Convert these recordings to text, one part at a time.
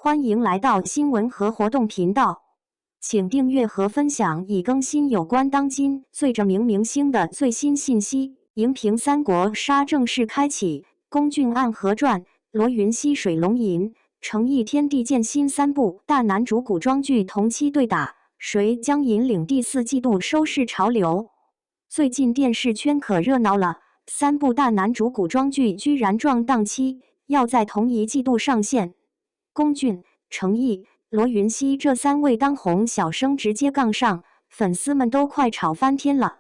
欢迎来到新闻和活动频道，请订阅和分享已更新有关当今最着名明星的最新信息。荧屏三国杀正式开启，龚俊暗河传、罗云熙水龙吟、诚意天地剑心三部大男主古装剧同期对打，谁将引领第4季度收视潮流？最近电视圈可热闹了，3部大男主古装剧居然撞档期，要在同一季度上线。龚俊、诚意、罗云熙这3位当红小生直接杠上，粉丝们都快吵翻天了。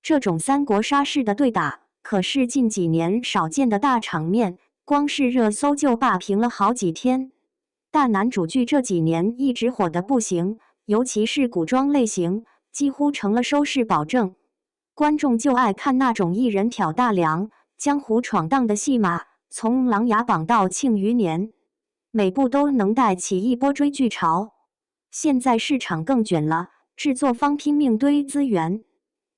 这种三国杀式的对打，可是近几年少见的大场面，光是热搜就霸屏了好几天。大男主剧这几年一直火得不行，尤其是古装类型，几乎成了收视保证。观众就爱看那种一人挑大梁、江湖闯荡的戏码，从琅琊榜到庆余年。每部都能带起一波追剧潮。现在市场更卷了，制作方拼命堆资源，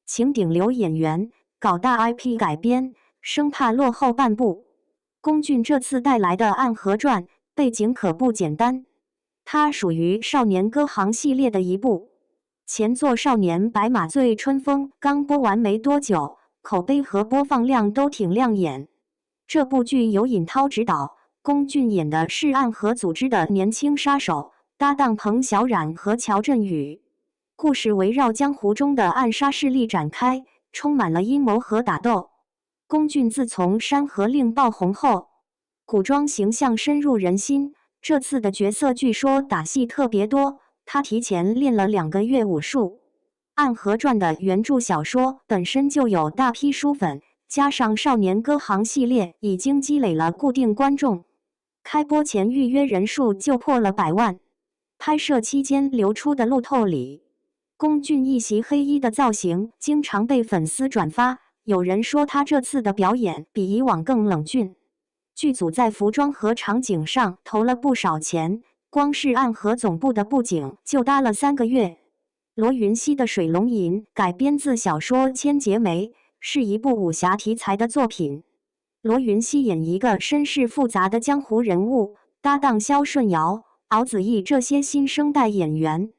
请顶流演员，搞大 IP 改编，生怕落后半步。龚俊这次带来的《暗河传》背景可不简单，它属于少年歌行系列的一部。前作《少年白马醉春风》刚播完没多久，口碑和播放量都挺亮眼。这部剧由尹涛执导，龚俊演的是暗河组织的年轻杀手，搭档彭小苒和乔振宇。故事围绕江湖中的暗杀势力展开，充满了阴谋和打斗。龚俊自从《山河令》爆红后，古装形象深入人心。这次的角色据说打戏特别多，他提前练了2个月武术。《暗河传》的原著小说本身就有大批书粉，加上少年歌行系列已经积累了固定观众。开播前预约人数就破了100万。拍摄期间流出的路透里，龚俊一袭黑衣的造型经常被粉丝转发，有人说他这次的表演比以往更冷峻。剧组在服装和场景上投了不少钱，光是暗河总部的布景就搭了3个月。罗云熙的《水龙吟》改编自小说《千劫梅》，是一部武侠题材的作品。罗云熙演一个身世复杂的江湖人物，搭档萧舜尧、敖子逸这些新生代演员。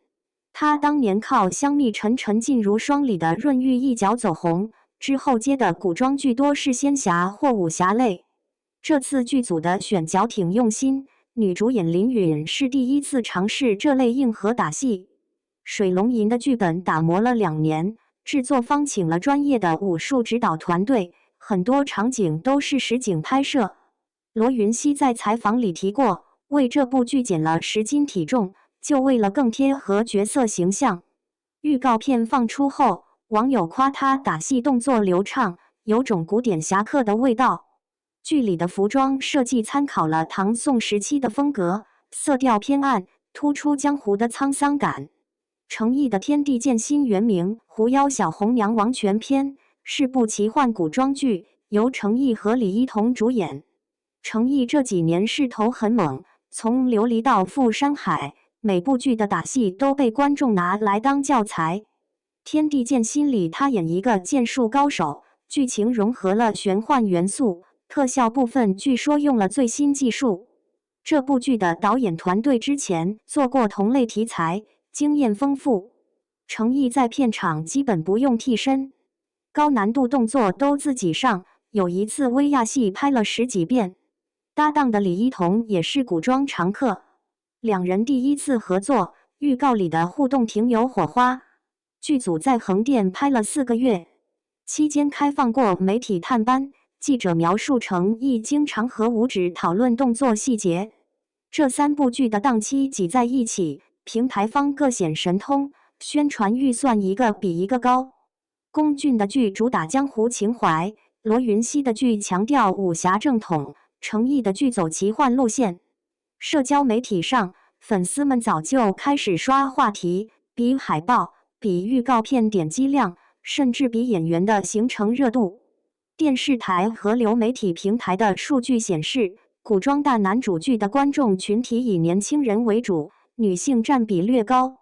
他当年靠香蜜沉沉烬如霜里的润玉一脚走红，之后接的古装剧多是仙侠或武侠类。这次剧组的选角挺用心，女主演林允是第一次尝试这类硬核打戏。水龙吟的剧本打磨了2年，制作方请了专业的武术指导团队，很多场景都是实景拍摄。罗云熙在采访里提过，为这部剧减了10斤体重，就为了更贴合角色形象。预告片放出后，网友夸他打戏动作流畅，有种古典侠客的味道。剧里的服装设计参考了唐宋时期的风格，色调偏暗，突出江湖的沧桑感。诚意的《天地剑心》原名《狐妖小红娘王权篇》，是部奇幻古装剧，由诚意和李一桐主演。诚意这几年势头很猛，从琉璃到赴山海，每部剧的打戏都被观众拿来当教材。《天地剑心》里他演一个剑术高手，剧情融合了玄幻元素，特效部分据说用了最新技术。这部剧的导演团队之前做过同类题材，经验丰富。诚意在片场基本不用替身，高难度动作都自己上，有一次威亚戏拍了10几遍。搭档的李一桐也是古装常客，2人第一次合作，预告里的互动挺有火花。剧组在横店拍了4个月，期间开放过媒体探班，记者描述诚意经常和武指讨论动作细节。这3部剧的档期挤在一起，平台方各显神通，宣传预算一个比一个高。龚俊的剧主打江湖情怀，罗云熙的剧强调武侠正统，诚意的剧走奇幻路线。社交媒体上，粉丝们早就开始刷话题，比海报，比预告片点击量，甚至比演员的行程热度。电视台和流媒体平台的数据显示，古装大男主剧的观众群体以年轻人为主，女性占比略高。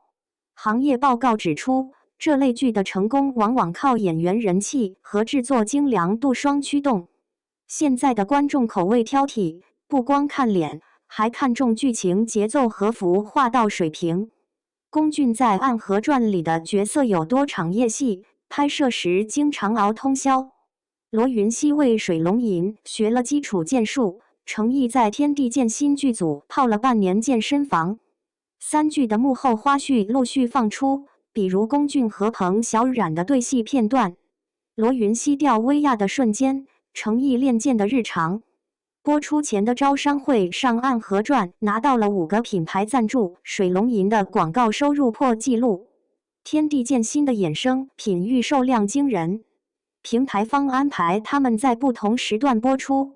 行业报告指出，这类剧的成功往往靠演员人气和制作精良度双驱动。现在的观众口味挑剔，不光看脸，还看重剧情节奏和服化道水平。龚俊在《暗河传》里的角色有多场夜戏，拍摄时经常熬通宵。罗云熙为水龙吟学了基础剑术，程毅在天地剑心剧组泡了半年健身房。3剧的幕后花絮陆续放出，比如龚俊和彭小苒的对戏片段，罗云熙吊威亚的瞬间，程毅练剑的日常。播出前的招商会上，《暗河传》拿到了5个品牌赞助，水龙吟的广告收入破纪录。天地剑心的衍生品预售量惊人，平台方安排他们在不同时段播出，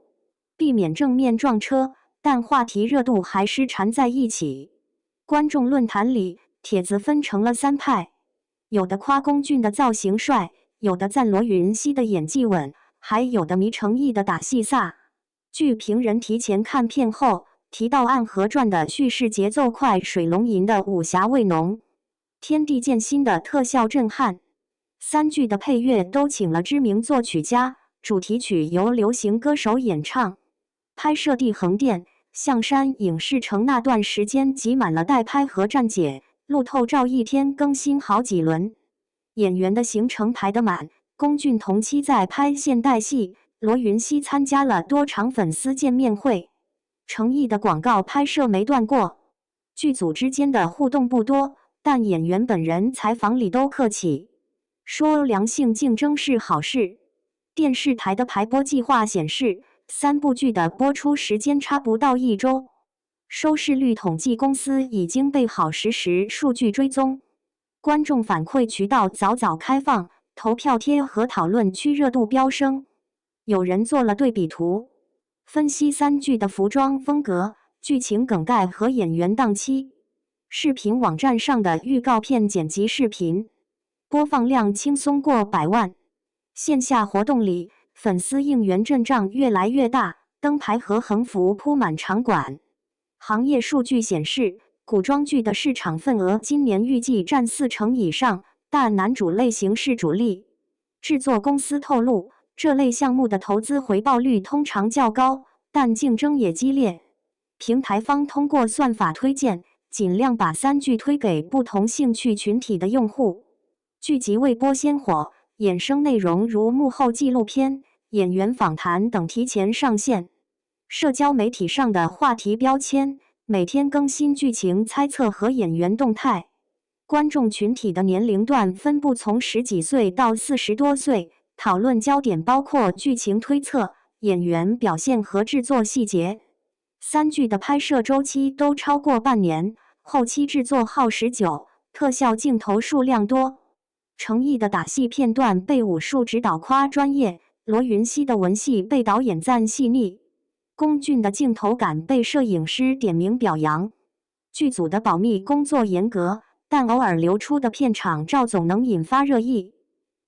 避免正面撞车，但话题热度还是缠在一起。观众论坛里，帖子分成了3派，有的夸龚俊的造型帅，有的赞罗云熙的演技稳，还有的迷程毅的打戏飒。据评人提前看片后提到，《暗河传》的叙事节奏快，水龙吟的武侠味浓，天地剑心的特效震撼。3剧的配乐都请了知名作曲家，主题曲由流行歌手演唱。拍摄地横店、象山影视城那段时间挤满了代拍和站姐，路透照一天更新好几轮，演员的行程排得满。龚俊同期在拍现代戏，罗云熙参加了多场粉丝见面会，程毅的广告拍摄没断过。剧组之间的互动不多，但演员本人采访里都客气，说良性竞争是好事。电视台的排播计划显示，3部剧的播出时间差不到1周，收视率统计公司已经备好实时数据追踪。观众反馈渠道早早开放，投票贴和讨论区热度飙升。有人做了对比图，分析3剧的服装风格、剧情梗概和演员档期。视频网站上的预告片剪辑视频播放量轻松过100万。线下活动里，粉丝应援阵仗越来越大，灯牌和横幅铺满场馆。行业数据显示，古装剧的市场份额今年预计占40%以上，但男主类型是主力。制作公司透露，这类项目的投资回报率通常较高，但竞争也激烈。平台方通过算法推荐，尽量把3剧推给不同兴趣群体的用户。剧集未播先火，衍生内容如幕后纪录片、演员访谈等提前上线。社交媒体上的话题标签，每天更新剧情猜测和演员动态。观众群体的年龄段分布从10几岁到40多岁，讨论焦点包括剧情推测、演员表现和制作细节。3剧的拍摄周期都超过半年，后期制作耗时久，特效镜头数量多。程毅的打戏片段被武术指导夸专业，罗云熙的文戏被导演赞细腻，龚俊的镜头感被摄影师点名表扬。剧组的保密工作严格，但偶尔流出的片场照总能引发热议。